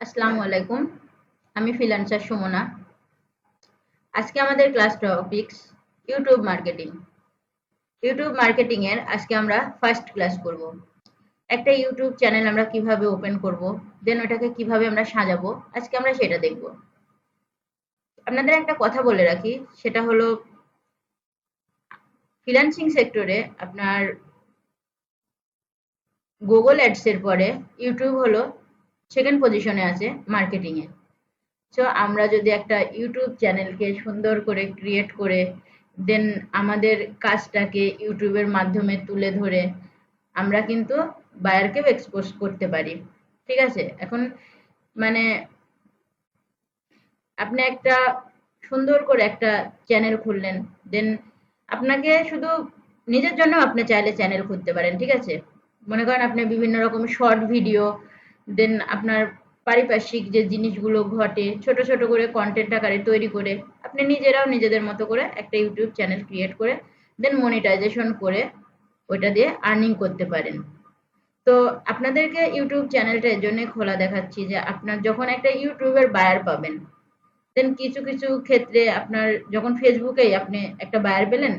আসসালামু আলাইকুম। আমি ফ্রিল্যান্সার সুমনা। আজকে আমাদের class topics YouTube marketing. YouTube marketing এর আজকে আমরা ফার্স্ট ক্লাস করব। একটা ইউটিউব চ্যানেল আমরা কিভাবে ওপেন করব, দেন ওটাকে কিভাবে আমরা সাজাবো, আজকে আমরা সেটা দেখব। আপনাদের একটা কথা বলে রাখি, সেটা হলো ফ্রিল্যান্সিং সেক্টরে আপনার গুগল অ্যাডস এর পরে ইউটিউব হলো সেকেন্ড পজিশনে আছে মার্কেটিং এ। সো আমরা যদি একটা ইউটিউব চ্যানেলকে সুন্দর করে ক্রিয়েট করে দেন আমাদের কাজটাকে ইউটিউবের মাধ্যমে তুলে ধরে আমরা কিন্তু বায়ারকেও এক্সপোজ করতে পারি। ঠিক আছে, এখন মানে আপনি একটা সুন্দর করে একটা চ্যানেল খুললেন, দেন আপনাকে শুধু নিজের জন্য আপনি চাইলে চ্যানেল খুলতে পারেন। ঠিক আছে, মনে করেন আপনি বিভিন্ন রকম শর্ট ভিডিও, দেন আপনার পারিপার্শ্বিক যে জিনিসগুলো ঘটে ছোট ছোট করে কন্টেন্ট আকারে তৈরি করে আপনি নিজেরাও নিজেদের মতো করে একটা ইউটিউব চ্যানেল ক্রিয়েট করে দেন মনিটাইজেশন করে ওইটা দিয়ে আর্নিং করতে পারেন। তো আপনাদেরকে ইউটিউব চ্যানেলটা এর জন্য খোলা দেখাচ্ছি যে আপনার যখন একটা ইউটিউবের বায়ার পাবেন, দেন কিছু কিছু ক্ষেত্রে আপনার যখন ফেসবুকেই আপনি একটা বায়ার পেলেন,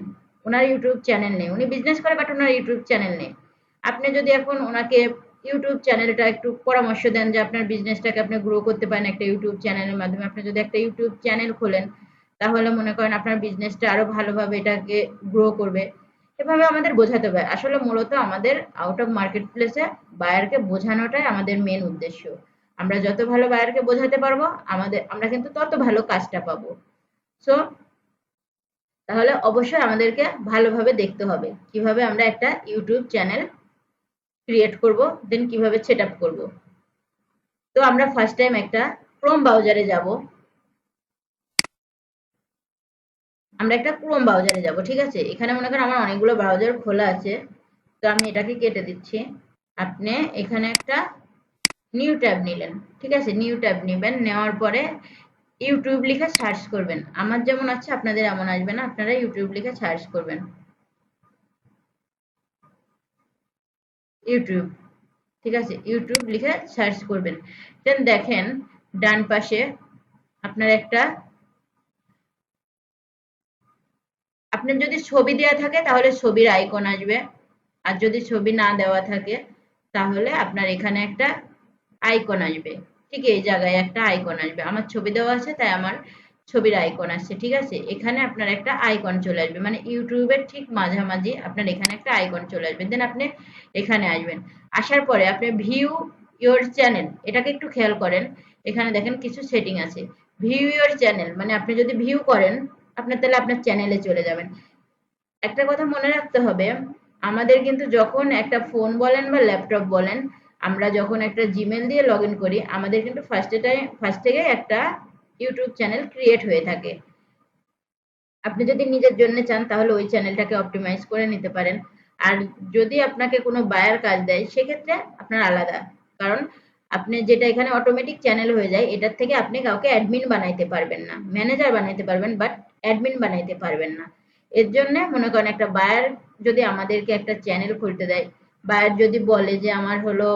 ওনার ইউটিউব চ্যানেল নেই, উনি বিজনেস করে বাট ওনার ইউটিউব চ্যানেল নেই। আপনি যদি এখন ওনাকে ইউটিউব চ্যানেলটা একটু পরামর্শ দেন যে আপনার বিজনেসটাকে আপনি গ্রো করতে পারেন একটা ইউটিউব চ্যানেলের মাধ্যমে, আপনি যদি একটা ইউটিউব চ্যানেল খোলেন তাহলে মনে করেন আপনার বিজনেসটা আরো ভালোভাবে এটাকে গ্রো করবে। এভাবে আমাদের বোঝাতে হবে। আসলে মূলত আমাদের আউট অফ মার্কেট প্লেসে বায়ারকে বোঝানোটাই আমাদের মেন উদ্দেশ্য। আমরা যত ভালো বায়ারকে বোঝাতে পারবো আমরা কিন্তু তত ভালো কাজটা পাবো। সো তাহলে অবশ্যই আমাদেরকে ভালোভাবে দেখতে হবে কিভাবে আমরা একটা ইউটিউব চ্যানেল ক্রিয়েট করব, দেন কিভাবে সেট আপ করবো। তো আমরা ফার্স্ট টাইম একটা ক্রোম ব্রাউজারে যাব। আমরা একটা ক্রোম ব্রাউজারে যাব। ঠিক আছে, এখানে মনে করেন আমার অনেকগুলো ব্রাউজার খোলা আছে, তো আমি এটাকে কেটে দিচ্ছি। আপনি এখানে একটা নিউ ট্যাব নিলেন। ঠিক আছে, নিউ ট্যাব নেবেন, নেওয়ার পরে ইউটিউব লিখে সার্চ করবেন। আমার যেমন আছে আপনাদের এমন আসবে না, আপনারা ইউটিউব লিখে সার্চ করবেন। ইউটিউব, ঠিক আছে, ইউটিউব লিখে সার্চ করবেন। দেন দেখেন ডান পাশে আপনার একটা, আপনার যদি ছবি দেওয়া থাকে তাহলে ছবির আইকন আসবে, আর যদি ছবি না দেওয়া থাকে তাহলে আপনার এখানে একটা আইকন আসবে। ঠিক এই জায়গায় একটা আইকন আসবে, আমার ছবি দেওয়া আছে তাই আমার ছবির আইকন আসছে। ঠিক আছে, এখানে আপনার একটা আইকন চলে আসবে, মানে ইউটিউবের ঠিক মাঝামাঝি আপনার এখানে একটা আইকন চলে আসবে। দেন আপনি এখানে আসবেন, আসার পরে আপনি ভিউ ইওর চ্যানেল, এটাকে একটু খেয়াল করেন। এখানে দেখেন কিছু সেটিং আছে। ভিউ ইওর চ্যানেল মানে আপনি যদি ভিউ করেন আপনার তাহলে আপনার চ্যানেলে চলে যাবেন। একটা কথা মনে রাখতে হবে, আমাদের কিন্তু যখন একটা ফোন বলেন বা ল্যাপটপ বলেন, আমরা যখন একটা জিমেল দিয়ে লগ ইন করি আমাদের কিন্তু ফার্স্ট থেকে একটা ইউটিউব চ্যানেল ক্রিয়েট হয়ে থাকে। আপনি যদি নিজের জন্য চান তাহলে ওই চ্যানেলটাকে অপটিমাইজ করে নিতে পারেন। আর যদি আপনাকে কোনো বায়ার কাজ দেয় সেক্ষেত্রে আপনার আলাদা, কারণ আপনি যেটা এখানে অটোমেটিক চ্যানেল হয়ে যায় এটার থেকে আপনি কাউকে অ্যাডমিন বানাইতে পারবেন না, ম্যানেজার বানাইতে পারবেন বাট অ্যাডমিন বানাইতে পারবেন না। এর জন্য মনে করেন একটা বায়ার যদি আমাদেরকে একটা চ্যানেল খুলতে দেয়, বায়ার যদি বলে যে আমার হলো,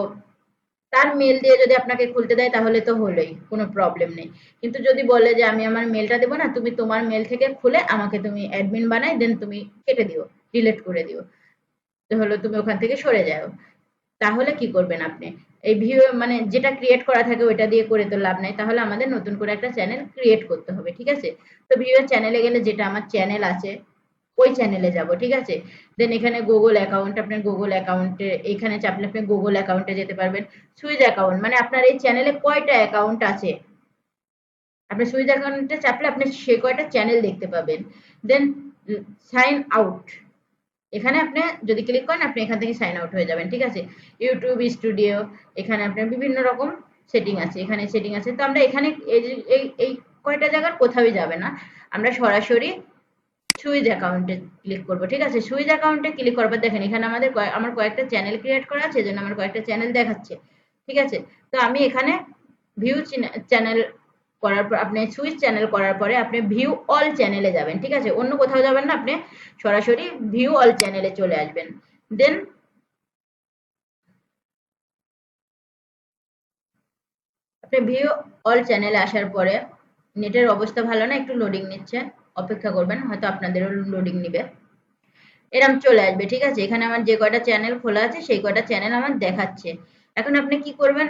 তার মেল দিয়ে যদি আপনাকে খুলতে দেয় তাহলে তো হলোই, কোনো প্রবলেম নেই। কিন্তু যদি বলে যে আমি আমার মেলটা দেবো না, তুমি তোমার মেল থেকে খুলে আমাকে তুমি অ্যাডমিন বানাই দেন তুমি কেটে দিও, ডিলিট করে দিও, তো হলো তুমি ওখান থেকে সরে যাও, তাহলে কি করবেন আপনি? এই ভিউ মানে যেটা ক্রিয়েট করা থাকে ওইটা দিয়ে করে তো লাভ নাই, তাহলে আমাদের নতুন করে একটা চ্যানেল ক্রিয়েট করতে হবে। ঠিক আছে, তো ভিউয়ের চ্যানেলে গেলে যেটা আমার চ্যানেল আছে ওই চ্যানেলে যাব। ঠিক আছে, দেন এখানে গুগল অ্যাকাউন্ট, আপনার গুগল অ্যাকাউন্টে এখানে চাপলে আপনি গুগল অ্যাকাউন্টে যেতে পারবেন। সুইচ অ্যাকাউন্ট মানে আপনার এই চ্যানেলে কয়টা অ্যাকাউন্ট আছে, আপনি সুইচ অ্যাকাউন্টে চাপলে আপনি সে কয়টা চ্যানেল দেখতে পাবেন। দেন সাইন আউট, এখানে আপনি যদি ক্লিক করেন আপনি এখান থেকে সাইন আউট হয়ে যাবেন। ঠিক আছে, ইউটিউব স্টুডিও, এখানে আপনার বিভিন্ন রকম সেটিং আছে, এখানে সেটিং আছে। তো আমরা এখানে এই কয়টা জায়গার কোথাও যাবে না, আমরা সরাসরি সুইজ অ্যাকাউন্টে ক্লিক করব। ঠিক আছে, সুইজ অ্যাকাউন্টে ক্লিক করার পর দেখেন এখানে আমার কয়েকটা চ্যানেল ক্রিয়েট করা আছে, এজন্য আমার কয়েকটা চ্যানেল দেখাচ্ছে। ঠিক আছে, তো আমি এখানে ভিউ চ্যানেল করার পর আপনি সুইচ চ্যানেল করার পরে আপনি ভিউ অল চ্যানেলে যাবেন। ঠিক আছে, অন্য কোথাও যাবেন না, আপনি সরাসরি ভিউ অল চ্যানেলে চলে আসবেন। দেন আপনি ভিউ অল চ্যানেলে আসার পরে নেটের অবস্থা ভালো না, একটু লোডিং নিচ্ছে, অপেক্ষা করবেন, হয়তো আপনাদেরও লোডিং নিবে। এরকম চলে আসবে, ঠিক আছে। এখানে আমার যে কয়টা চ্যানেল খোলা আছে সেই কয়টা চ্যানেল আমার দেখাচ্ছে। এখন আপনি কি করবেন,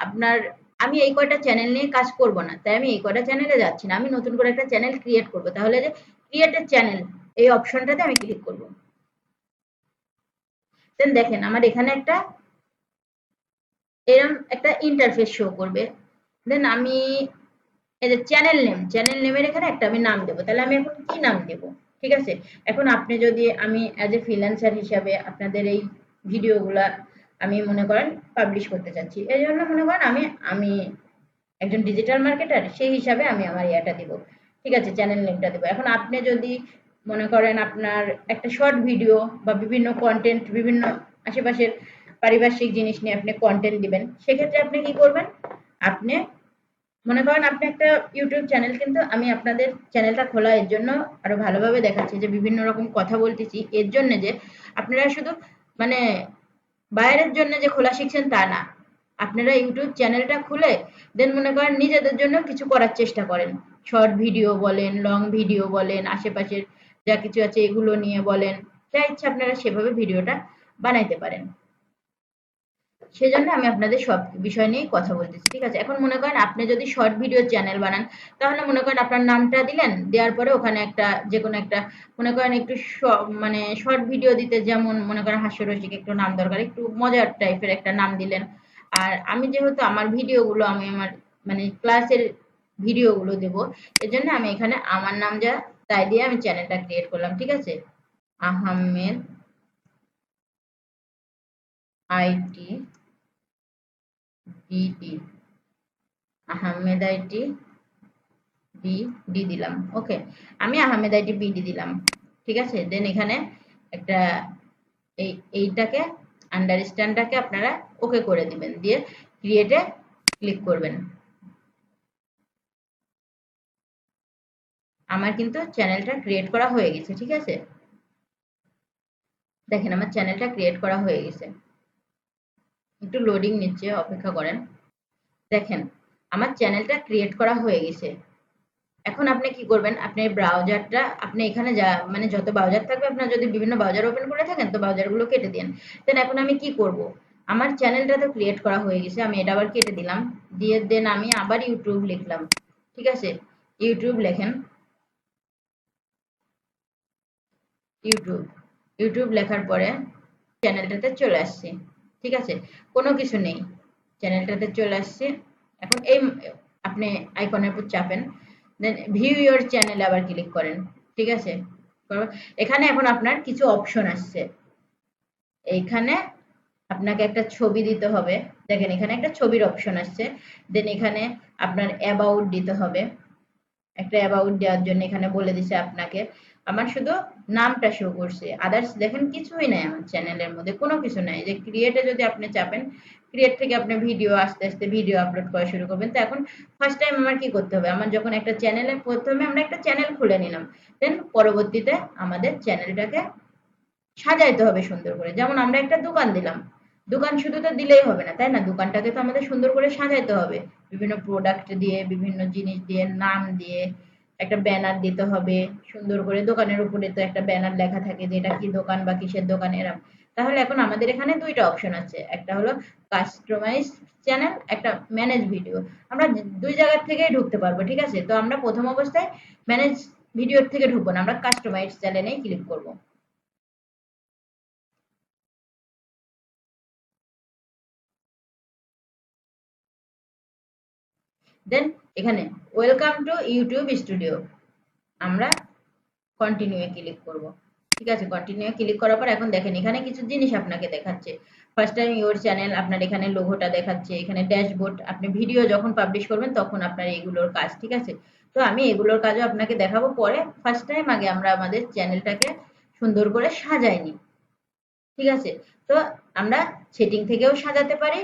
আপনার আমি এই কয়টা চ্যানেল নিয়ে কাজ করব না, তাই আমি এই কয়টা চ্যানেলে যাচ্ছি না, আমি নতুন করে একটা চ্যানেল ক্রিয়েট করব। তাহলে যে ক্রিয়েট এ চ্যানেল এই অপশনটাতে আমি ক্লিক করব। দেন দেখেন আমার এখানে একটা এরকম একটা ইন্টারফেস শো করবে। দেন আমি এই যে চ্যানেল নেমের এখানে একটা আমি নাম দেবো। তাহলে আমি এখন কি নাম দেবো, ঠিক আছে। এখন আপনি যদি আমি অ্যাজ এ ফ্রিল্যান্সার হিসাবে আপনাদের এই ভিডিওগুলা আমি মনে করেন পাবলিশ করতে চাচ্ছি, এই জন্য মনে করেন আমি আমি একজন ডিজিটাল মার্কেটার সেই হিসাবে আমি আমার ইয়াটা দিব, ঠিক আছে, চ্যানেল নেমটা দেবো। এখন আপনি যদি মনে করেন আপনার একটা শর্ট ভিডিও বা বিভিন্ন কন্টেন্ট, বিভিন্ন আশেপাশের পারিপার্শ্বিক জিনিস নিয়ে আপনি কন্টেন্ট দিবেন, সেক্ষেত্রে আপনি কি করবেন, আপনি মনে করেন আপনি একটা ইউটিউব চ্যানেল, কিন্তু আমি আপনাদের চ্যানেলটা খোলা এর জন্য আরো ভালোভাবে দেখাচ্ছি যে বিভিন্ন রকম কথা বলতেছি এর জন্য যে আপনারা শুধু মানে বাইরের জন্য যে খোলা শিখছেন তা না, আপনারা ইউটিউব চ্যানেলটা খুলে দেন মনে করেন নিজেদের জন্য কিছু করার চেষ্টা করেন। শর্ট ভিডিও বলেন, লং ভিডিও বলেন, আশেপাশের যা কিছু আছে এগুলো নিয়ে বলেন, যা ইচ্ছা আপনারা সেভাবে ভিডিওটা বানাইতে পারেন। সেজন্য আমি আপনাদের সব বিষয় নিয়ে কথা বলতেছি, ঠিক আছে। এখন মনে করেন আপনি যদি শর্ট ভিডিও চ্যানেল বানান, তাহলে মনে করেন আপনার নামটা দিলেন, দেওয়ার পরে ওখানে একটা যে কোনো একটা মনে করেন একটু মানে শর্ট ভিডিও দিতে যেমন মনে করেন হাস্যরসিক একটু নাম দরকার, একটু মজার টাইপের একটা নাম দিলেন। আর আমি যেহেতু আমার ভিডিওগুলো আমি আমার মানে ক্লাসের ভিডিওগুলো দেব, এজন্য আমি এখানে আমার নাম যা তাই দিয়ে আমি চ্যানেলটা ক্রিয়েট করলাম, ঠিক আছে। Ahmed IT BD, Ahmed IT B D দিলাম, ওকে। আমি আহমেদ আইটি বিডি দিলাম, ঠিক আছে। দেন এখানে একটা এইটাকে আন্ডারস্ট্যান্ডটাকে আপনারা ওকে করে দিবেন, দিয়ে ক্রিয়েটে ক্লিক করবেন। আমার কিন্তু চ্যানেলটা ক্রিয়েট করা হয়ে গেছে, ঠিক আছে। দেখেন আমার চ্যানেলটা ক্রিয়েট করা হয়ে গেছে, একটু লোডিং নিচ্ছে, অপেক্ষা করেন। দেখেন আমার চ্যানেলটা ক্রিয়েট করা হয়ে গেছে। এখন আপনি কি করবেন, আপনি ব্রাউজারটা আপনি এখানে যা মানে যত ব্রাউজার থাকবে, আপনার যদি বিভিন্ন ব্রাউজার ওপেন করে থাকেন তো ব্রাউজারগুলো কেটে দিন। দেন এখন আমি কি করব, আমার চ্যানেলটা তো ক্রিয়েট করা হয়ে গেছে, আমি এটা আবার কেটে দিলাম, দিয়ে দেন আমি আবার ইউটিউব লিখলাম, ঠিক আছে। ইউটিউব লেখেন, ইউটিউব ইউটিউব লেখার পরে চ্যানেলটাতে চলে আসছি, ঠিক আছে, কোনো কিছু নেই, চ্যানেলটাতে চলে আসছি। এখন এই আপনি আইকনের উপর চাপেন, দেন ভিউ ইওর চ্যানেলে আবার ক্লিক করেন, ঠিক আছে। এখানে এখন আপনার কিছু অপশন আসছে, এইখানে আপনাকে একটা ছবি দিতে হবে। দেখেন এখানে একটা ছবির অপশন আসছে। দেন এখানে আপনার অ্যাবাউট দিতে হবে, একটা অ্যাবাউট দেওয়ার জন্য এখানে বলে দিছে আপনাকে। আমার শুধু নামটা শো করছে, আদার্স দেখেন কিছুই নাই আমার চ্যানেলের মধ্যে, কোনো কিছু নাই। যে ক্রিয়েটে যদি আপনি চাপেন, ক্রিয়েট থেকে আপনি ভিডিও আস্তে আস্তে ভিডিও আপলোড করা শুরু করবেন। তো এখন ফার্স্ট টাইম আমার কি করতে হবে, আমার যখন একটা চ্যানেলে প্রথমে আমরা একটা চ্যানেল খুলে নিলাম, দেন পরবর্তীতে আমাদের চ্যানেলটাকে সাজাইতে হবে সুন্দর করে। যেমন আমরা একটা দোকান দিলাম, দোকান শুধু তো দিলেই হবে না, তাই না, দোকানটাকে তো আমাদের সুন্দর করে সাজাইতে হবে, বিভিন্ন প্রোডাক্ট দিয়ে, বিভিন্ন জিনিস দিয়ে, নাম দিয়ে একটা ব্যানার দিতে হবে সুন্দর করে। দোকানের উপরে তো একটা ব্যানার লেখা থাকে যে এটা কি দোকান বা কিসের দোকান এরম। তাহলে এখন আমাদের এখানে দুইটা অপশন আছে, একটা হলো কাস্টমাইজ চ্যানেল, একটা ম্যানেজ ভিডিও। আমরা দুই জায়গা থেকেই ঢুকতে পারবো, ঠিক আছে। তো আমরা প্রথম অবস্থায় ম্যানেজ ভিডিওর থেকে ঢুকবো না, আমরা কাস্টমাইজ চ্যানেলেই ক্লিক করব। দেন এখানে ওয়েলকাম টু ইউটিউব স্টুডিও, আমরা কন্টিনিউ এ ক্লিক করব, ঠিক আছে। কন্টিনিউ এ ক্লিক করার পর এখন দেখেন এখানে কিছু জিনিস আপনাকে দেখাচ্ছে। ফার্স্ট টাইম ইওর চ্যানেল, আপনার এখানে লোগোটা দেখাচ্ছে, এখানে ড্যাশবোর্ড, আপনি ভিডিও যখন পাবলিশ করবেন তখন আপনার এগুলোর কাজ, ঠিক আছে। তো আমি এগুলোর কাজও আপনাকে দেখাবো পরে। ফার্স্ট টাইম আগে আমরা আমাদের চ্যানেলটাকে সুন্দর করে সাজাই নিই, ঠিক আছে। তো আমরা সেটিং থেকেও সাজাতে পারি,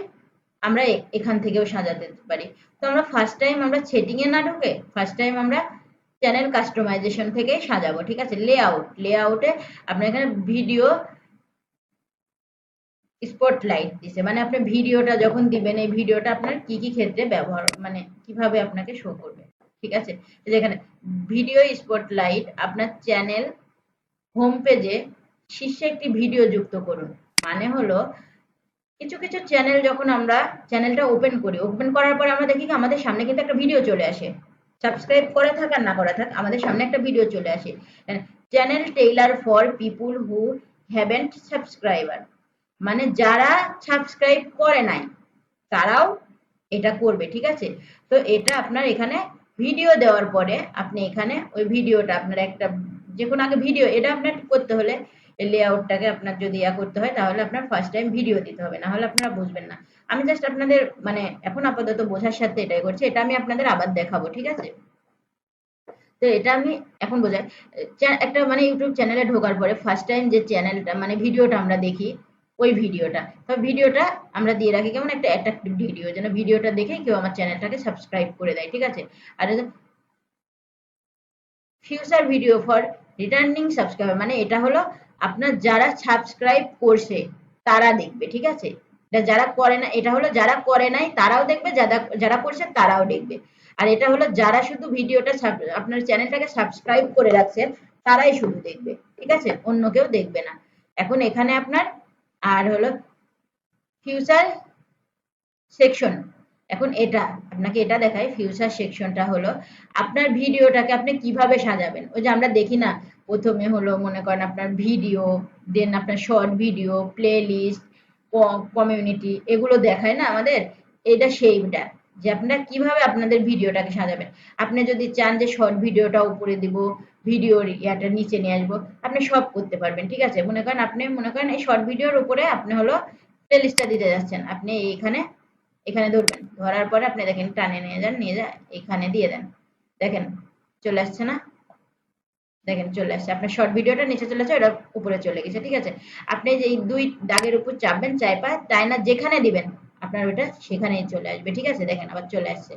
আমরা এখান থেকেও সাজাতে পারি। তো আমরা ফার্স্ট টাইম আমরা সেটিং এ না ঢুকে ফার্স্ট টাইম আমরা চ্যানেল কাস্টমাইজেশন থেকেই সাজাবো, ঠিক আছে। লেআউটে আপনার এখানে ভিডিও স্পটলাইট দিছে, মানে আপনি ভিডিওটা যখন দিবেন এই ভিডিওটা আপনার কি কি ক্ষেত্রে ব্যবহার, মানে কিভাবে আপনাকে শো করবে। ঠিক আছে, যেখানে ভিডিও স্পটলাইট আপনার চ্যানেল হোম পেজে শীর্ষে একটি ভিডিও যুক্ত করুন। মানে হলো কিছু কিছু চ্যানেল যখন আমরা চ্যানেলটা ওপেন করি, ওপেন করার পরে আমরা দেখি কি আমাদের সামনে কিন্তু একটা ভিডিও চলে আসে, সাবস্ক্রাইব করে থাক আর না করা থাক আমাদের সামনে একটা ভিডিও চলে আসে, channel Taylor for people who haven't subscriber, মানে যারা সাবস্ক্রাইব করে নাই তারাও এটা করবে। ঠিক আছে, তো এটা আপনার এখানে ভিডিও দেওয়ার পরে আপনি এখানে ওই ভিডিওটা আপনার একটা যে কোনো আগে ভিডিও এটা আপনার করতে হলে লেআউটটাকে আপনার যদি করতে হয় তাহলে আপনার ফার্স্ট টাইম ভিডিও দিতে হবে, না হলে আপনারা বুঝবেন না। আমি জাস্ট আপনাদের মানে এখন আপাতত বোঝার সাথে এটাই করছি, এটা আমি আপনাদের আবার দেখাবো। ঠিক আছে, তো এটা আমি এখন বোঝাই। একটা মানে ইউটিউব চ্যানেলে ঢোকার পরে ফার্স্ট টাইম যে চ্যানেলটা মানে ভিডিওটা আমরা দেখি ওই ভিডিওটা, তো ভিডিওটা আমরা দিয়ে রাখি কেমন একটা অ্যাট্রাক্টিভ ভিডিও, যেন ভিডিওটা দেখে কেউ আমার চ্যানেলটাকে সাবস্ক্রাইব করে দেয়। ঠিক আছে, আর future video for returning subscriber, মানে এটা হলো আপনার যারা সাবস্ক্রাইব করছে তারা দেখবে। ঠিক আছে, এটা যারা করে না, এটা হলো যারা করে নাই তারাও দেখবে, যারা যারা করছে তারাও দেখবে। আর এটা হলো যারা শুধু ভিডিওটা আপনার চ্যানেলটাকে সাবস্ক্রাইব করে রাখছে তারাই শুধু দেখবে। ঠিক আছে, অন্য কেউ দেখবে না। এখন এখানে আপনার আর হলো ফিউচার সেকশন, এখন এটা আপনাকে এটা দেখায় ফিউচার সেকশনটা হলো আপনার ভিডিওটাকে আপনি কিভাবে সাজাবেন। ওই যে আমরা দেখি না প্রথমে হলো মনে করেন আপনার ভিডিও, দেন আপনার short video, playlist, community, এগুলো দেখায় না আমাদের, এটা সেইটা যে আপনারা কিভাবে আপনাদের ভিডিওটাকে সাজাবেন। আপনি যদি চান যে শর্ট ভিডিওটা উপরে দিব, ভিডিওর ইয়াটা নিচে নিয়ে আসবো, আপনি সব করতে পারবেন। ঠিক আছে, মনে করেন আপনি মনে করেন এই শর্ট ভিডিওর উপরে আপনি হলো প্লে লিস্টটা দিতে যাচ্ছেন, আপনি এখানে এখানে ধরবেন, ধরার পরে আপনি দেখেন টানে নিয়ে যান, নিয়ে যা এখানে দিয়ে দেন, দেখেন চলে আসছে না, দেখেন চলে আসছে আপনার শর্ট ভিডিওটা নিচে চলে আসছে, ওটা উপরে চলে গেছে। ঠিক আছে, আপনি যে এই দুই দাগের উপর চাপবেন, চাইপা তাই না যেখানে দিবেন আপনার ওটা সেখানেই চলে আসবে। ঠিক আছে, দেখেন আবার চলে আসছে।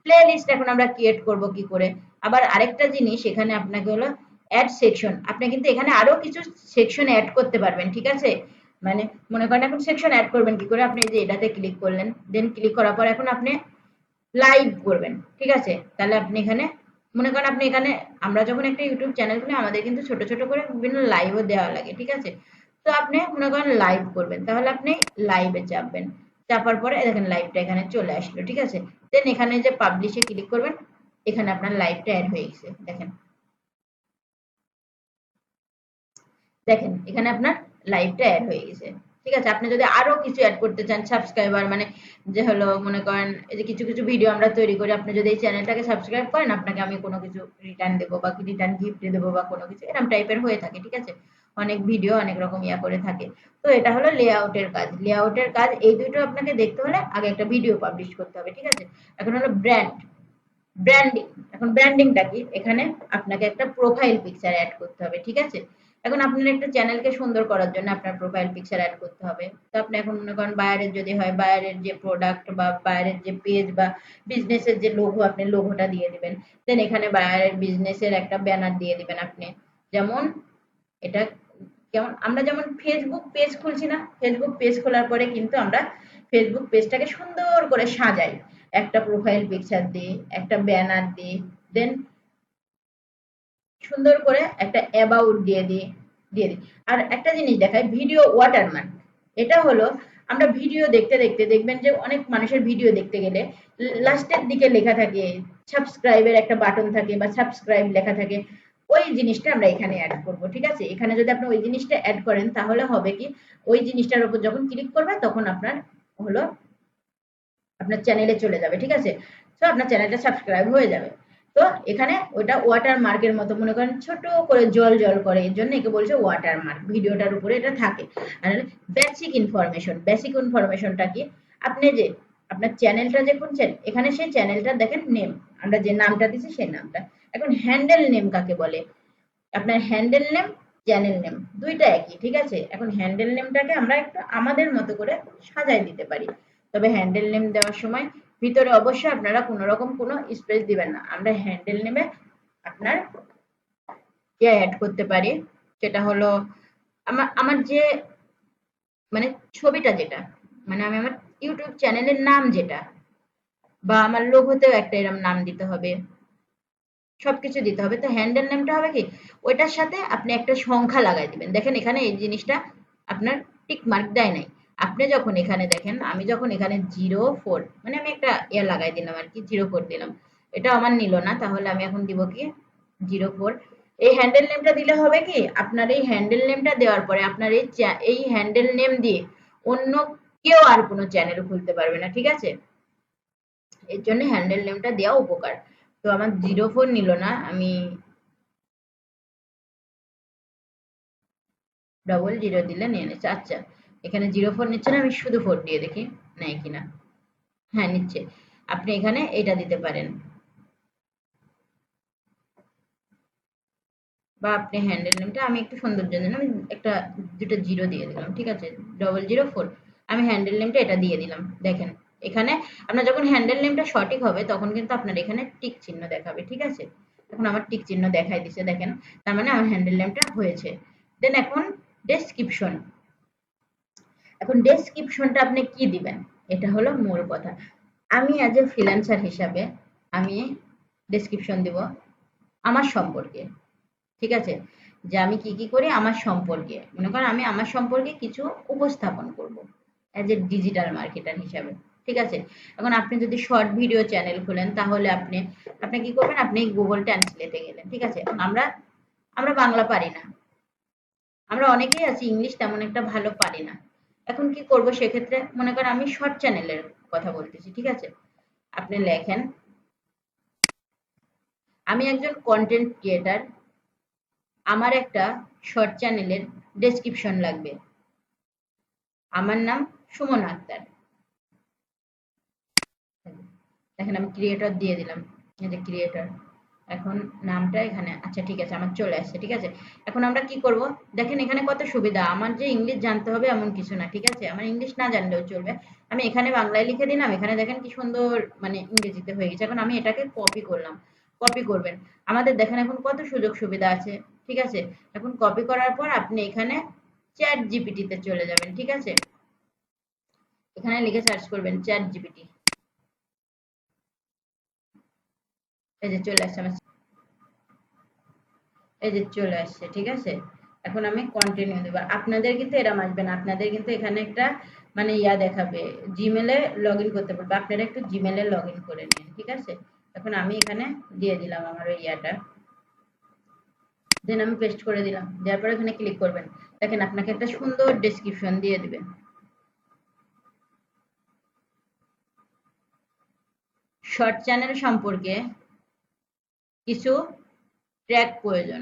প্লে লিস্ট এখন আমরা ক্রিয়েট করব কি করে, আবার আরেকটা জিনিস এখানে আপনাকে হলো অ্যাড সেকশন, আপনি কিন্তু এখানে আরো কিছু সেকশন অ্যাড করতে পারবেন। ঠিক আছে, মানে মনে করেন এখন সেকশন অ্যাড করবেন কি করে, আপনি যে এটাতে ক্লিক করলেন, দেন ক্লিক করার পর এখন আপনি লাইভ করবেন। ঠিক আছে, তাহলে আপনি এখানে মনে করেন আপনি এখানে আমরা যখন একটা ইউটিউব চ্যানেল খুলি আমাদের কিন্তু ছোট ছোট করে বিভিন্ন লাইভও দেওয়া লাগে। ঠিক আছে, তো আপনি মনে করেন লাইভ করবেন, তাহলে আপনি লাইভে চাপবেন, চাপার পরে দেখেন লাইভটা এখানে চলে আসলো। ঠিক আছে, দেন এখানে যে পাবলিশে ক্লিক করবেন, এখানে আপনার লাইভটা অ্যাড হয়ে গেছে। দেখেন দেখেন এখানে আপনার লাইভটা অ্যাড হয়ে গেছে। ঠিক আছে, আপনি যদি আরো কিছু অ্যাড করতে চান সাবস্ক্রাইবার, মানে যে হলো মনে করেন এই যে কিছু কিছু ভিডিও আমরা তৈরি করি, আপনি যদি এই চ্যানেলটাকে সাবস্ক্রাইব করেন আপনাকে আমি কোনো কিছু রিটার্ন দেবো বা রিটার্ন গিফট দেবো বা কোনো কিছু এরকম টাইপের হয়ে থাকে। ঠিক আছে, অনেক ভিডিও অনেক রকম ইয়া করে থাকে। তো এটা হলো লেআউটের কাজ, লেআউটের কাজ এই দুটো আপনাকে দেখতে হলে আগে একটা ভিডিও পাবলিশ করতে হবে। ঠিক আছে, এখন হলো ব্র্যান্ডিং, এখন ব্র্যান্ডিংটা কি, এখানে আপনাকে একটা প্রোফাইল পিকচার অ্যাড করতে হবে। ঠিক আছে, এখন আপনার একটা চ্যানেলকে সুন্দর করার জন্য আপনার প্রোফাইল পিকচার অ্যাড করতে হবে। তো আপনি এখন মনে করেন বায়ারের যদি হয় বায়ারের যে প্রোডাক্ট বা বায়ারের যে পেজ বা বিজনেসের যে লোগো আপনি লোগোটা দিয়ে দিবেন, দেন এখানে বায়ারের বিজনেসের একটা ব্যানার দিয়ে দিবেন আপনি, যেমন এটা যেমন আমরা যেমন ফেসবুক পেজ খুলছি না, ফেসবুক পেজ খোলার পরে কিন্তু আমরা ফেসবুক পেজটাকে সুন্দর করে সাজাই একটা প্রোফাইল পিকচার দিয়ে, একটা ব্যানার দিয়ে, দেন সুন্দর করে একটা অ্যাবাউট দিয়ে দিই। আর একটা জিনিস দেখায় ভিডিও ওয়াটারমার্ক, এটা হলো আমরা ভিডিও দেখতে দেখতে দেখবেন যে অনেক মানুষের ভিডিও দেখতে গেলে লাস্টের দিকে লেখা থাকে সাবস্ক্রাইবের একটা বাটন থাকে বা সাবস্ক্রাইব লেখা থাকে, ওই জিনিসটা আমরা এখানে অ্যাড করব। ঠিক আছে, এখানে যদি আপনি ওই জিনিসটা অ্যাড করেন তাহলে হবে কি ওই জিনিসটার উপর যখন ক্লিক করবে তখন আপনার হলো আপনার চ্যানেলে চলে যাবে। ঠিক আছে, তো আপনার চ্যানেলটা সাবস্ক্রাইব হয়ে যাবে। তো এখানে ওটা ওয়াটার মার্কের মতো মনে করেন ছোট করে জল জল করে, এর জন্য একে বলছে ওয়াটার মার্ক, ভিডিওটার উপরে এটা থাকে। আর বেসিক ইনফরমেশন, বেসিক ইনফরমেশনটা কি, আপনি যে আপনার চ্যানেলটা যে খুলছেন এখানে সেই চ্যানেলটা দেখেন নেম, আমরা যে নামটা দিচ্ছি সেই নামটা। এখন হ্যান্ডেল নেম কাকে বলে, আপনার হ্যান্ডেল নেম চ্যানেল নেম দুইটা একই। ঠিক আছে, এখন হ্যান্ডেল নেমটাকে আমরা একটু আমাদের মতো করে সাজাই দিতে পারি, তবে হ্যান্ডেল নেম দেওয়ার সময় ভিতরে অবশ্যই আপনারা কোনো রকম কোনো স্পেস দিবেন না। আমরা হ্যান্ডেল নেমে আপনার ইয়ে অ্যাড করতে পারি, সেটা হলো আমার আমার যে মানে ছবিটা যেটা, মানে আমি আমার ইউটিউব চ্যানেলের নাম যেটা, বা আমার লোগোতেও একটা এরকম নাম দিতে হবে, সবকিছু দিতে হবে। তো হ্যান্ডেল নেমটা হবে কি, ওইটার সাথে আপনি একটা সংখ্যা লাগাই দিবেন। দেখেন এখানে এই জিনিসটা আপনার টিক মার্ক দেয় নাই। আপনি যখন এখানে দেখেন, আমি যখন এখানে 04, মানে আমি একটা লাগাই দিলাম আর কি, 04 দিলাম, এটা আমার নিল না, তাহলে আমি এখন দিব কি 04। এই হ্যান্ডেল নেমটা দিলে হবে কি, আপনার এই হ্যান্ডেল নেমটা দেওয়ার পরে আপনার এই হ্যান্ডেল নেম দিয়ে অন্য কেউ আর কোনো চ্যানেল খুলতে পারবে না, ঠিক আছে? এর জন্য হ্যান্ডেল নেমটা দেওয়া উপকার। তো আমার 04 নিল না, আমি 00 দিলে নিয়ে নিচ্ছে। আচ্ছা, এখানে 04 নিচ্ছে না, আমি শুধু 4 দিয়ে দেখি নেয় কিনা। হ্যাঁ, নিচ্ছে। আপনি এখানে এটা দিতে পারেন, বা আপনি হ্যান্ডেল নেমটা, আমি একটু সৌন্দর্যের জন্য আমি একটা দুটো জিরো দিয়ে দিলাম, ঠিক আছে? 004, আমি হ্যান্ডেল নেমটা এটা দিয়ে দিলাম। দেখেন এখানে আপনার যখন হ্যান্ডেল নেমটা সঠিক হবে তখন কিন্তু আপনার এখানে টিক চিহ্ন দেখাবে, ঠিক আছে? এখন আমার টিক চিহ্ন দেখাই দিছে, দেখেন, তার মানে আমার হ্যান্ডেল নেমটা হয়েছে। দেন এখন ডেসক্রিপশন। এখন ডেসক্রিপশনটা আপনি কি দিবেন, এটা হলো মূল কথা। আমি অ্যাজ এ ফ্রিল্যান্সার হিসাবে আমি ডেসক্রিপশন দিব আমার সম্পর্কে, ঠিক আছে? যে আমি কি কি করি আমার সম্পর্কে, মনে করেন আমি আমার সম্পর্কে কিছু উপস্থাপন করব অ্যাজ এ ডিজিটাল মার্কেটার হিসাবে, ঠিক আছে? এখন আপনি যদি শর্ট ভিডিও চ্যানেল খোলেন তাহলে আপনি আপনি কি করবেন, আপনি গুগল ট্রান্সলেটে গেলেন, ঠিক আছে? এখন আমরা আমরা বাংলা পারি না, আমরা অনেকেই আছি ইংলিশ তেমন একটা ভালো পারি না। এখন কি করব সেক্ষেত্রে, মনে করেন আমি শর্ট চ্যানেলের কথা বলতেছি, ঠিক আছে? আপনি লেখেন, আমি একজন কন্টেন্ট ক্রিয়েটার, আমার একটা শর্ট চ্যানেলের ডেসক্রিপশন লাগবে, আমার নাম সুমন আক্তার। দেখেন আমি ক্রিয়েটর দিয়ে দিলাম, এই যে ক্রিয়েটর। এখন নামটা এখানে, আচ্ছা ঠিক আছে, আমার চলে আসছে, ঠিক আছে? এখন আমরা কি করব, দেখেন এখানে কত সুবিধা, আমার যে ইংলিশ জানতে হবে এমন কিছু না, ঠিক আছে? আমার ইংলিশ না জানলেও চলবে। আমি এখানে বাংলায় লিখে দিলাম, এখানে দেখেন কি সুন্দর মানে ইংরেজিতে হয়ে গেছে। এখন আমি এটাকে কপি করলাম, কপি করবেন, আমাদের দেখেন এখন কত সুযোগ সুবিধা আছে, ঠিক আছে? এখন কপি করার পর আপনি এখানে চ্যাট জিপিটিতে চলে যাবেন, ঠিক আছে? এখানে লিখে সার্চ করবেন চ্যাট জিপিটি, এই যে চলে আসছে আমার, এই যে চলে আসছে, ঠিক আছে? এখন আমি কন্টিনিউ দেবো, আপনাদের কিন্তু এরম আসবে না, আপনাদের কিন্তু এখানে একটা মানে দেখাবে, জিমেলে লগ ইন করতে পারবে, আপনারা একটু জিমেলে লগ ইন করে নিন, ঠিক আছে? এখন আমি এখানে দিয়ে দিলাম আমার ওই দেন আমি পেস্ট করে দিলাম, দেওয়ার পর এখানে ক্লিক করবেন। দেখেন আপনাকে একটা সুন্দর ডেসক্রিপশন দিয়ে দিবে। শর্ট চ্যানেল সম্পর্কে কিছু ট্র্যাক প্রয়োজন।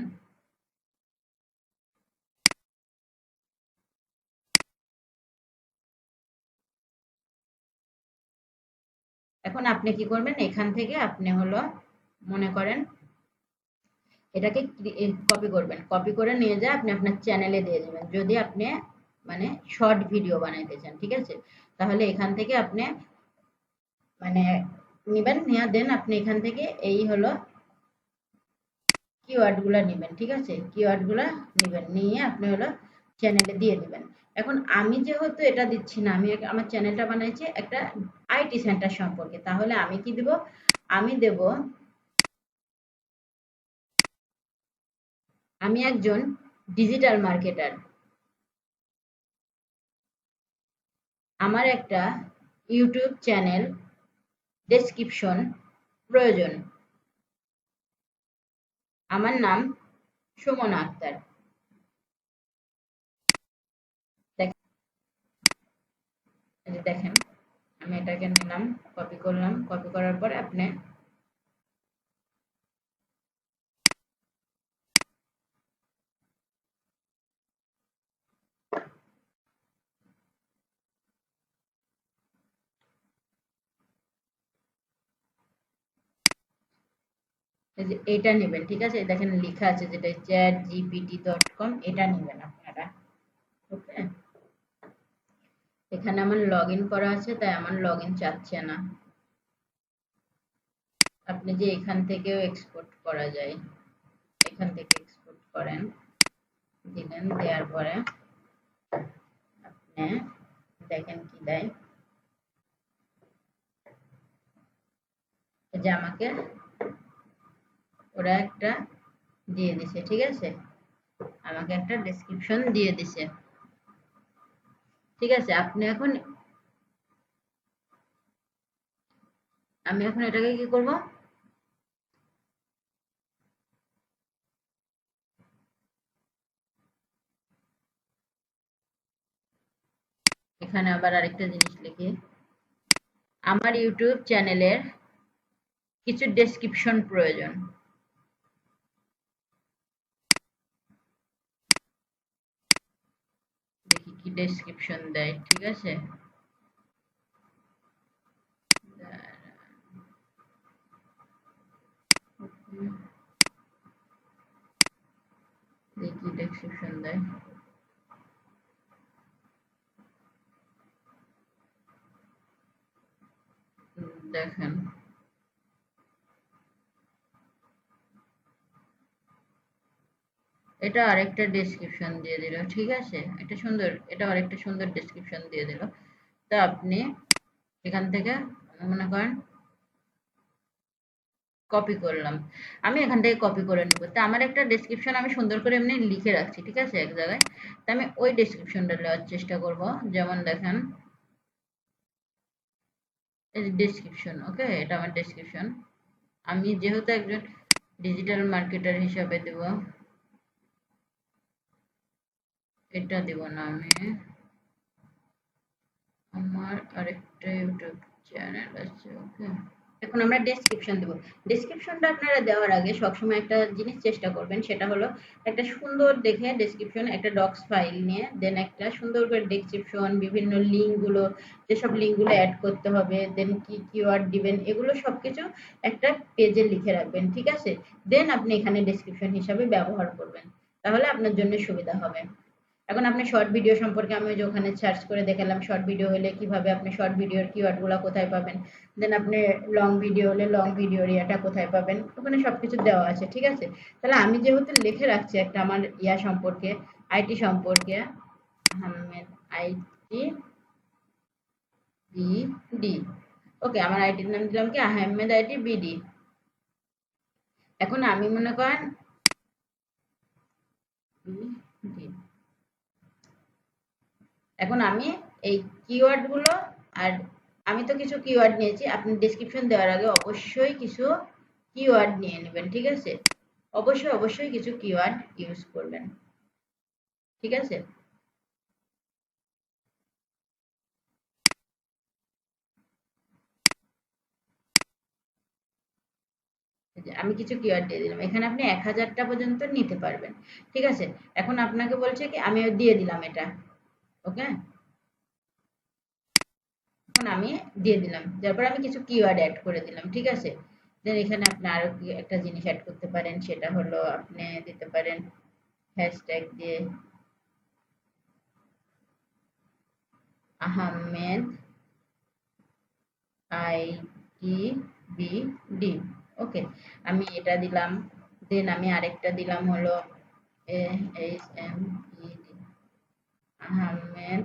এখন আপনি কি করবেন, এখান থেকে আপনি হলো মনে করেন এটাকে কপি করবেন, কপি করে নিয়ে যা আপনি আপনার চ্যানেলে দিয়ে দেবেন, যদি আপনি মানে শর্ট ভিডিও বানাইতে চান, ঠিক আছে? তাহলে এখান থেকে আপনি মানে নিবেন, নিয়ে দেন আপনি এখান থেকে এই হলো কিওয়ার্ড গুলা নিবেন, ঠিক আছে? কিওয়ার্ড গুলা নিবেন, নিয়ে আপনি হলো চ্যানেলে দিয়ে দিবেন। এখন আমি যেহেতু এটা দিচ্ছি না, আমি আমার চ্যানেলটা বানাইছি একটা আইটি সেন্টার সম্পর্কে, তাহলে আমি কি দিব, আমি দেব আমি একজন ডিজিটাল মার্কেটার, আমার একটা ইউটিউব চ্যানেল ডেসক্রিপশন প্রয়োজন, আমার নাম সুমনা আক্তার। দেখেন আমি এটাকে নিলাম, কপি করলাম, কপি করার পরে আপনি এটা নেবেন, ঠিক আছে? দেখেন লেখা আছে যেটা chatgpt.com, এটা নেবেন আপনারা, ওকে? এখানে আমার লগ ইন করা আছে তাই আমার লগ ইন চাচ্ছে না, আপনি যে এখান থেকেও এক্সপোর্ট করা যায়, এখান থেকে এক্সপোর্ট করেন, দিলেন, দেওয়ার পরে দেখেন কি দেয়, যে আমাকে ওরা একটা দিয়ে দিছে, ঠিক আছে, আমাকে একটা ডেসক্রিপশন দিয়ে দিছে, ঠিক আছে। আমি এখন এটাকে কি করব, এখানে আবার আরেকটা জিনিস লিখি, আমার ইউটিউব চ্যানেলের কিছু ডেসক্রিপশন প্রয়োজন, দেখি কি ডেসক্রিপশন দেয়, ঠিক আছে। দেখি ডেসক্রিপশন দেয়, দেখেন এটা আরেকটা ডেসক্রিপশন দিয়ে দিল, ঠিক আছে, এটা সুন্দর, এটা আরেকটা সুন্দর ডেসক্রিপশন দিয়ে দিল। তো আপনি এখান থেকে মনে করেন কপি করলাম, আমি এখান থেকে কপি করে নেব, তা আমার একটা ডেসক্রিপশন আমি সুন্দর করে এমনি লিখে রাখছি, ঠিক আছে, এক জায়গায়। তা আমি ওই ডেসক্রিপশনটা নেওয়ার চেষ্টা করব, যেমন দেখেন এই ডেসক্রিপশন, ওকে, এটা আমার ডেসক্রিপশন। আমি যেহেতু একজন ডিজিটাল মার্কেটার হিসাবে দেব, এটা দেব না, আমি আমার আরেকটা ইউটিউব চ্যানেল আছে, ওকে। এখন আমরা ডেসক্রিপশন দেব, ডেসক্রিপশনটা আপনারা দেওয়ার আগে সবসময় একটা জিনিস চেষ্টা করবেন, সেটা হলো একটা সুন্দর দেখে ডেসক্রিপশন, একটা ডক্স ফাইল নিয়ে দেন একটা সুন্দর করে ডেসক্রিপশন, বিভিন্ন লিঙ্কগুলো, যেসব লিঙ্কগুলো অ্যাড করতে হবে, দেন কি কিওয়ার্ড দিবেন, এগুলো সবকিছু একটা পেজে লিখে রাখবেন, ঠিক আছে। দেন আপনি এখানে ডেসক্রিপশন হিসাবে ব্যবহার করবেন, তাহলে আপনার জন্য সুবিধা হবে। এখন আপনি শর্ট ভিডিও সম্পর্কে আমি যে ওখানে সার্চ করে দেখালাম, শর্ট ভিডিও হলে কিভাবে আপনি শর্ট ভিডিওর কিওয়ার্ডগুলো কোথায় পাবেন, দেন আপনি লং ভিডিও হলে লং ভিডিওর ইয়াটা কোথায় পাবেন, ওখানে সবকিছু দেওয়া আছে, ঠিক আছে। তাহলে আমি যেহেতু লিখে রাখছি একটা আমার ইয়া সম্পর্কে, আইটি সম্পর্কে, আহমেদ আইটি বিডি, ওকে, আমার আইটির নাম দিলাম কি আহমেদ আইটি বিডি। এখন আমি মনে করেন বিডি, এখন আমি এই কিওয়ার্ড গুলো, আর আমি তো কিছু কিওয়ার্ড নিয়েছি, আপনি ডেসক্রিপশন দেওয়ার আগে অবশ্যই কিছু কিওয়ার্ড নিয়ে নেবেন, ঠিক আছে, অবশ্যই অবশ্যই কিছু কিওয়ার্ড ইউজ করবেন, ঠিক আছে। আমি কিছু কিওয়ার্ড দিয়ে দিলাম, এখানে আপনি 1000টা পর্যন্ত নিতে পারবেন, ঠিক আছে। এখন আপনাকে বলছে কি আমি দিয়ে দিলাম এটা, ওকে, এখন আমি দিয়ে দিলাম, তারপর আমি কিছু কিওয়ার্ড অ্যাড করে দিলাম, ঠিক আছে। দেন এখানে আপনি আরো একটা জিনিস অ্যাড করতে পারেন, সেটা হলো আপনি দিতে পারেন হ্যাশট্যাগ দিয়ে আহমেদ আইটি বিডি, ওকে, আমি এটা দিলাম। দেন আমি আরেকটা দিলাম হলো H M E D Ahmed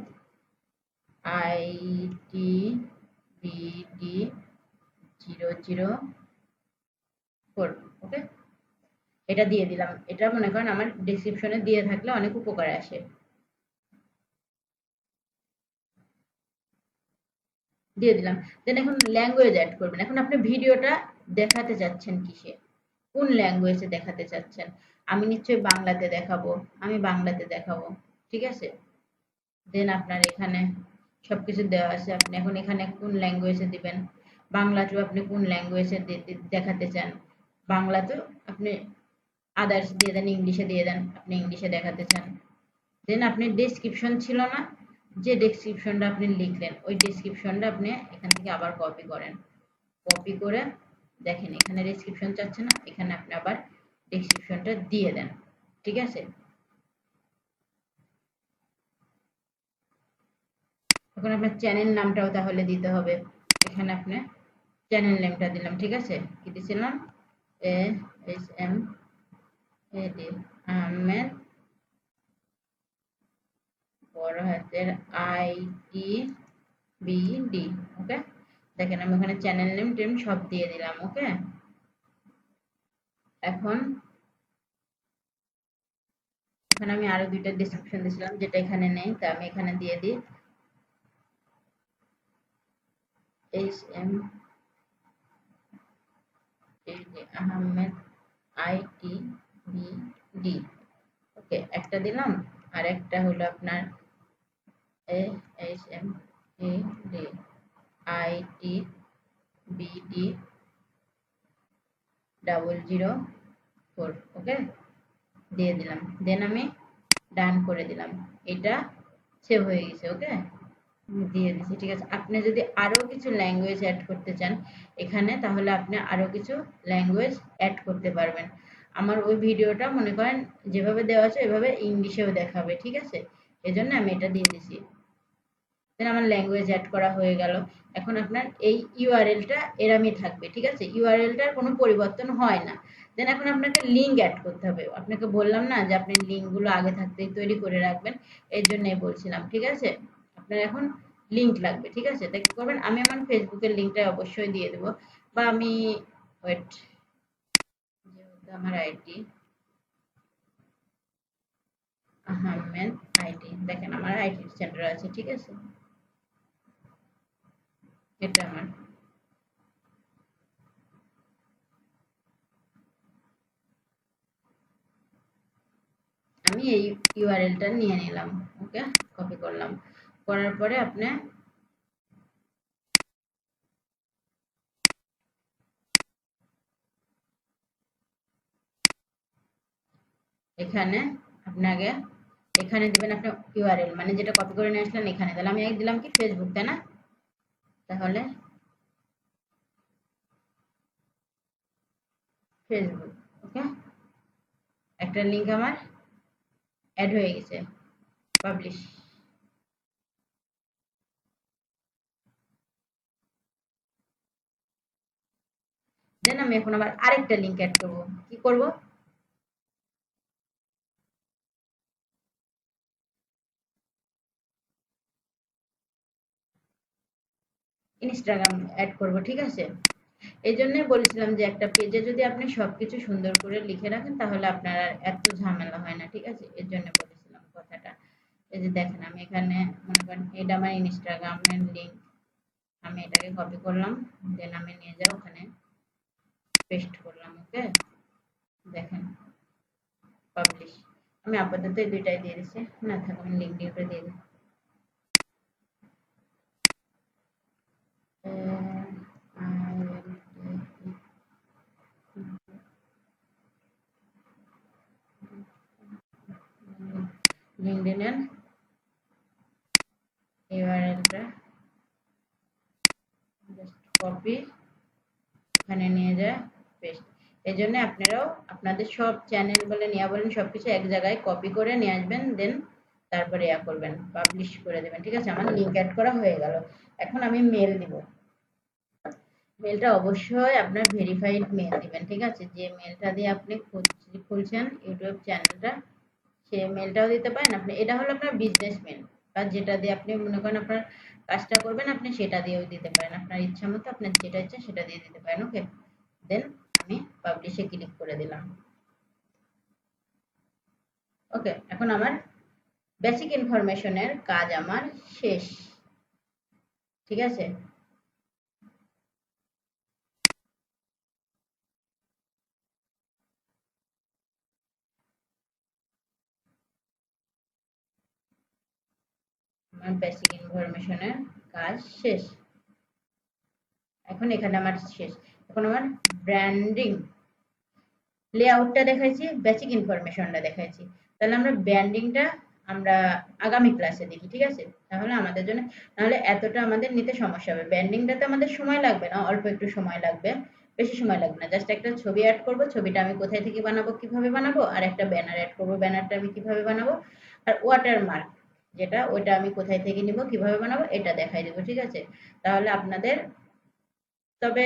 IT BD 004, okay, এটা দিয়ে দিলাম, এটা মনে করেন আমার ডেসক্রিপশনে দিয়ে থাকলে অনেক উপকারে আসে, দিয়ে দিলাম। দেন এখন ল্যাঙ্গুয়েজ অ্যাড করবেন, এখন আপনি ভিডিওটা দেখাতে চাচ্ছেন কিসে, কোন ল্যাঙ্গুয়েজে দেখাতে চাচ্ছেন, আমি নিশ্চয়ই বাংলাতে দেখাবো, আমি বাংলাতে দেখাবো, ঠিক আছে। দেন আপনার এখানে সবকিছু দেওয়া আছে, আপনি এখন এখানে কোন ল্যাঙ্গুয়েজে দিবেন, বাংলাতেও আপনি কোন ল্যাঙ্গুয়েজে দেখাতে চান, বাংলাতেও আপনি আদার্স দিয়ে দেন, ইংলিশে দিয়ে দেন আপনি ইংলিশে দেখাতে চান। দেন আপনি ডেসক্রিপশন ছিল না, যে ডেসক্রিপশনটা আপনি লিখলেন ওই ডেসক্রিপশনটা আপনি এখান থেকে আবার কপি করেন, কপি করে দেখেন এখানে ডেসক্রিপশন চাচ্ছে না, এখানে আপনি আবার ডেসক্রিপশনটা দিয়ে দেন, ঠিক আছে। এখন আপনার চ্যানেল নামটাও তাহলে দিতে হবে, এখানে আপনি চ্যানেল নেমটা দিলাম, ঠিক আছে, কি দিছিলাম, A S M A D Ahmed বড় হাতের ITBD। ওকে, দেখেন আমি ওখানে চ্যানেল নেম টেম সব দিয়ে দিলাম। ওকে, এখন এখানে আমি আরো দুইটা ডেসক্রিপশন দিয়েছিলাম যেটা এখানে নেই, তা আমি এখানে দিয়ে দিই HM আহমেদ ITBD। ওকে, একটা দিলাম, আর একটা হলো আপনার HMAD ITBD 004। ওকে, দিয়ে দিলাম, দেন আমি ডান করে দিলাম। এটা সেভ হয়ে গেছে। ওকে, দিয়ে দিচ্ছি। ঠিক আছে, আপনি যদি আরো কিছু ল্যাঙ্গুয়েজ অ্যাড করতে চান এখানে, তাহলে আপনি আরো কিছু ল্যাঙ্গুয়েজ অ্যাড করতে পারবেন। আমার ওই ভিডিওটা মনে করেন যেভাবে দেওয়া আছে এভাবে ইংলিশেও দেখাবে। ঠিক আছে, এজন্য আমি এটা দিয়ে দিছি। দেন আমার ল্যাঙ্গুয়েজ অ্যাড করা হয়ে গেল। এখন আপনার এই ইউআরএলটা এরমই থাকবে। ঠিক আছে, ইউআরএলটার কোনো পরিবর্তন হয় না। দেন এখন আপনাকে লিঙ্ক অ্যাড করতে হবে। আপনাকে বললাম না যে আপনি লিঙ্কগুলো আগে থাকতেই তৈরি করে রাখবেন, এর জন্যই বলছিলাম। ঠিক আছে, আপনার এখন লিঙ্ক লাগবে। ঠিক আছে, তাই কি করবেন, আমি আমার ফেসবুকের লিঙ্কটা অবশ্যই দিয়ে দেবো, বা আমি ওয়েট, যেহেতু আমার আইডি আহমেদ আইটি, দেখেন আমার আইটি সেন্টার আছে। ঠিক আছে, এটা আমার, আমি এই ইউআরএলটা নিয়ে নিলাম। ওকে, কপি করলাম, করার পরে আপনি এখানে আপনাকে এখানে দিবেন আপনার ইউআরএল, মানে যেটা কপি করে নিয়ে আসলেন এখানে। তাহলে আমি দিলাম কি ফেসবুক, তাই না? তাহলে ফেসবুক। ওকে, একটা লিংক আমার অ্যাড হয়ে গেছে, পাবলিশ। দেন আমি এখন আবার আরেকটা লিংক অ্যাড করব। কি করব, ইনস্টাগ্রাম অ্যাড করব। ঠিক আছে, এই জন্যই বলেছিলাম যে একটা পেজে যদি আপনি সবকিছু সুন্দর করে লিখে রাখেন তাহলে আপনার আর এত ঝামেলা হয় না। ঠিক আছে, এর জন্য বলেছিলাম কথাটা। এই যে দেখেন আমি এখানে মনে করেন এটা আমার ইনস্টাগ্রামের লিংক, আমি এটাকে কপি করলাম, দেন আমি নিয়ে যাও ওখানে পেস্ট করলাম। ওকে, দেখেন পাবলিশ। আমি আপাতত এই দুইটাই দিয়ে দিচ্ছি, না থাক আমি লিঙ্কডিন করে দিয়ে দিই। লিঙ্কডিনের ইউআরএলটা জাস্ট কপি, এখানে নিয়ে যায় পেস্ট। এই জন্য আপনারাও আপনাদের সব চ্যানেল বলেন ইয়া বলেন সবকিছু এক জায়গায় কপি করে নিয়ে আসবেন, দেন তারপরে ইয়া করবেন, পাবলিশ করে দেবেন। ঠিক আছে, আমার লিঙ্ক অ্যাড করা হয়ে গেল। এখন আমি মেল দিব। মেলটা অবশ্যই আপনার ভেরিফাইড মেল দিবেন। ঠিক আছে, যে মেলটা দিয়ে আপনি খুলছেন ইউটিউব চ্যানেলটা, সে মেলটাও দিতে পারেন আপনি। এটা হলো আপনার বিজনেস মেল, বা যেটা দিয়ে আপনি মনে করেন আপনার কাজটা করবেন আপনি সেটা দিয়েও দিতে পারেন। আপনার ইচ্ছা মতো আপনার যেটা ইচ্ছা সেটা দিয়ে দিতে পারেন। ওকে, দেন আমি পাবলিশে ক্লিক করে দিলাম। ওকে, এখন আমার বেসিক ইনফরমেশনের কাজ আমার শেষ। ঠিক আছে, আমার বেসিক ইনফরমেশনের কাজ শেষ। এখন এখানে আমার শেষ। এখন আমার ব্র্যান্ডিং লেআউটটা দেখাইছি, বেসিক ইনফরমেশনটা দেখাইছি। তাহলে আমরা ব্র্যান্ডিংটা আমরা আগামী ক্লাসে দেখি। ঠিক আছে, তাহলে আমাদের জন্য, নাহলে এতটা আমাদের নিতে সমস্যা হবে। ব্র্যান্ডিংটাতে আমাদের সময় লাগবে না, অল্প একটু সময় লাগবে, বেশি সময় লাগবে না। জাস্ট একটা ছবি অ্যাড করব, ছবিটা আমি কোথায় থেকে বানাবো কিভাবে বানাবো, আর একটা ব্যানার অ্যাড করব, ব্যানারটা আমি কিভাবে বানাবো, আর ওয়াটারমার্ক যেটা ওইটা আমি কোথায় থেকে নিব কিভাবে বানাবো এটা দেখাই দেবো। ঠিক আছে, তাহলে আপনাদের, তবে